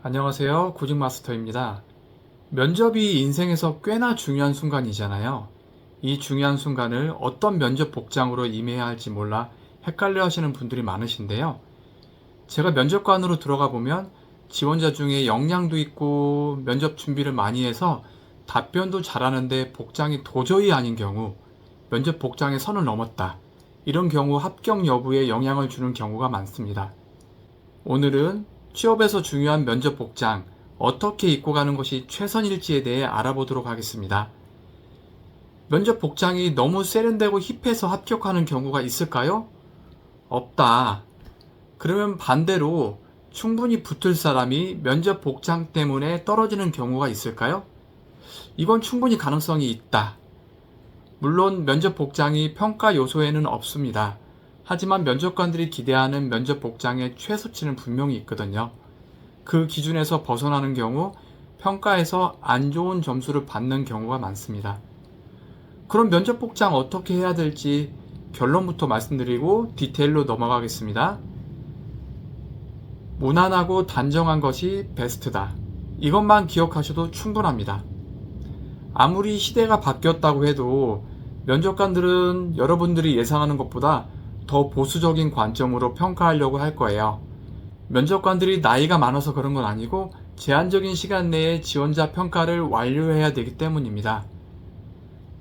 안녕하세요. 구직마스터입니다. 면접이 인생에서 꽤나 중요한 순간이잖아요. 이 중요한 순간을 어떤 면접 복장으로 임해야 할지 몰라 헷갈려 하시는 분들이 많으신데요. 제가 면접관으로 들어가 보면 지원자 중에 역량도 있고 면접 준비를 많이 해서 답변도 잘하는데 복장이 도저히 아닌 경우, 면접 복장의 선을 넘었다. 이런 경우 합격 여부에 영향을 주는 경우가 많습니다. 오늘은 취업에서 중요한 면접 복장, 어떻게 입고 가는 것이 최선일지에 대해 알아보도록 하겠습니다. 면접 복장이 너무 세련되고 힙해서 합격하는 경우가 있을까요? 없다. 그러면 반대로 충분히 붙을 사람이 면접 복장 때문에 떨어지는 경우가 있을까요? 이건 충분히 가능성이 있다. 물론 면접 복장이 평가 요소에는 없습니다. 하지만 면접관들이 기대하는 면접 복장의 최소치는 분명히 있거든요. 그 기준에서 벗어나는 경우 평가에서 안 좋은 점수를 받는 경우가 많습니다. 그럼 면접 복장 어떻게 해야 될지 결론부터 말씀드리고 디테일로 넘어가겠습니다. 무난하고 단정한 것이 베스트다. 이것만 기억하셔도 충분합니다. 아무리 시대가 바뀌었다고 해도 면접관들은 여러분들이 예상하는 것보다 더 보수적인 관점으로 평가하려고 할 거예요. 면접관들이 나이가 많아서 그런 건 아니고 제한적인 시간 내에 지원자 평가를 완료해야 되기 때문입니다.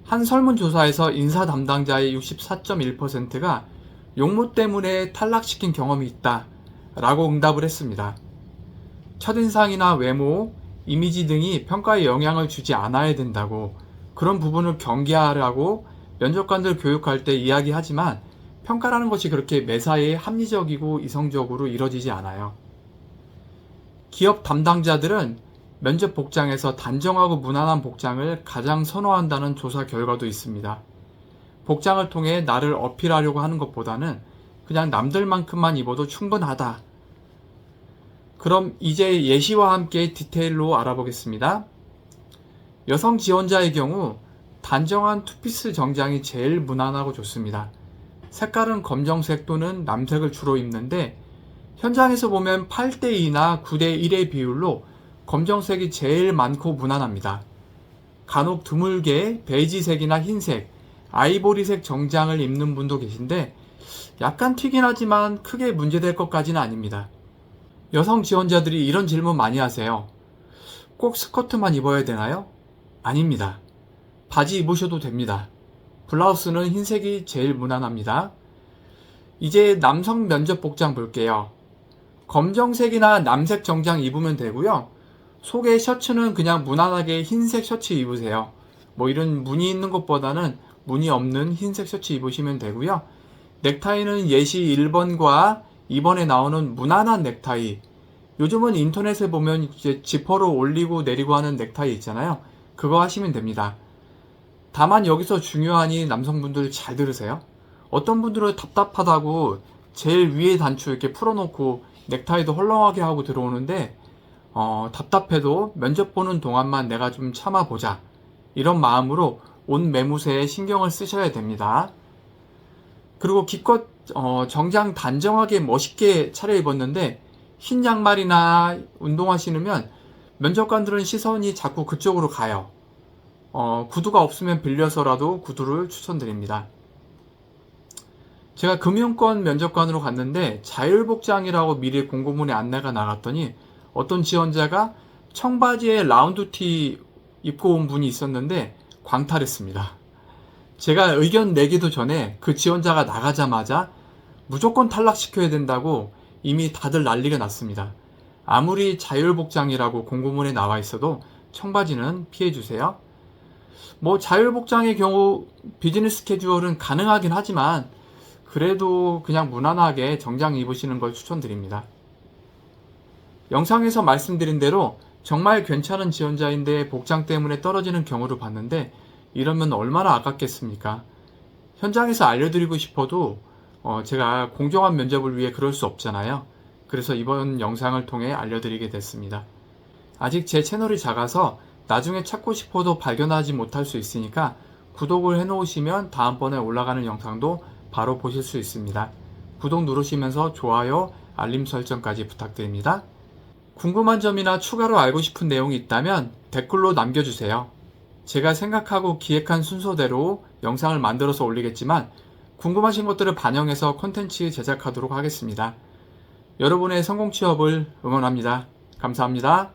한 설문조사에서 인사 담당자의 64.1%가 용모 때문에 탈락시킨 경험이 있다 라고 응답을 했습니다. 첫인상이나 외모, 이미지 등이 평가에 영향을 주지 않아야 된다고, 그런 부분을 경계하라고 면접관들 교육할 때 이야기하지만 평가라는 것이 그렇게 매사에 합리적이고 이성적으로 이뤄지지 않아요. 기업 담당자들은 면접 복장에서 단정하고 무난한 복장을 가장 선호한다는 조사 결과도 있습니다. 복장을 통해 나를 어필하려고 하는 것보다는 그냥 남들만큼만 입어도 충분하다. 그럼 이제 예시와 함께 디테일로 알아보겠습니다. 여성 지원자의 경우 단정한 투피스 정장이 제일 무난하고 좋습니다. 색깔은 검정색 또는 남색을 주로 입는데 현장에서 보면 8대2나 9대1의 비율로 검정색이 제일 많고 무난합니다. 간혹 드물게 베이지색이나 흰색, 아이보리색 정장을 입는 분도 계신데 약간 튀긴 하지만 크게 문제될 것까지는 아닙니다. 여성 지원자들이 이런 질문 많이 하세요. 꼭 스커트만 입어야 되나요? 아닙니다. 바지 입으셔도 됩니다. 블라우스는 흰색이 제일 무난합니다. 이제 남성 면접 복장 볼게요. 검정색이나 남색 정장 입으면 되고요. 속에 셔츠는 그냥 무난하게 흰색 셔츠 입으세요. 뭐 이런 무늬 있는 것보다는 무늬 없는 흰색 셔츠 입으시면 되고요. 넥타이는 예시 1번과 2번에 나오는 무난한 넥타이. 요즘은 인터넷에 보면 이제 지퍼로 올리고 내리고 하는 넥타이 있잖아요. 그거 하시면 됩니다. 다만 여기서 중요하니 남성분들 잘 들으세요. 어떤 분들은 답답하다고 제일 위에 단추 이렇게 풀어놓고 넥타이도 헐렁하게 하고 들어오는데 답답해도 면접 보는 동안만 내가 좀 참아보자. 이런 마음으로 옷 매무새에 신경을 쓰셔야 됩니다. 그리고 기껏 정장 단정하게 멋있게 차려입었는데 흰 양말이나 운동화 신으면 면접관들은 시선이 자꾸 그쪽으로 가요. 구두가 없으면 빌려서라도 구두를 추천드립니다. 제가 금융권 면접관으로 갔는데 자율복장이라고 미리 공고문에 안내가 나갔더니 어떤 지원자가 청바지에 라운드티 입고 온 분이 있었는데 광탈했습니다. 제가 의견 내기도 전에 그 지원자가 나가자마자 무조건 탈락시켜야 된다고 이미 다들 난리가 났습니다. 아무리 자율복장이라고 공고문에 나와 있어도 청바지는 피해주세요. 뭐 자율복장의 경우 비즈니스 캐주얼은 가능하긴 하지만 그래도 그냥 무난하게 정장 입으시는 걸 추천드립니다. 영상에서 말씀드린 대로 정말 괜찮은 지원자인데 복장 때문에 떨어지는 경우를 봤는데 이러면 얼마나 아깝겠습니까? 현장에서 알려드리고 싶어도 제가 공정한 면접을 위해 그럴 수 없잖아요. 그래서 이번 영상을 통해 알려드리게 됐습니다. 아직 제 채널이 작아서 나중에 찾고 싶어도 발견하지 못할 수 있으니까 구독을 해놓으시면 다음번에 올라가는 영상도 바로 보실 수 있습니다. 구독 누르시면서 좋아요, 알림 설정까지 부탁드립니다. 궁금한 점이나 추가로 알고 싶은 내용이 있다면 댓글로 남겨주세요. 제가 생각하고 기획한 순서대로 영상을 만들어서 올리겠지만 궁금하신 것들을 반영해서 콘텐츠 제작하도록 하겠습니다. 여러분의 성공 취업을 응원합니다. 감사합니다.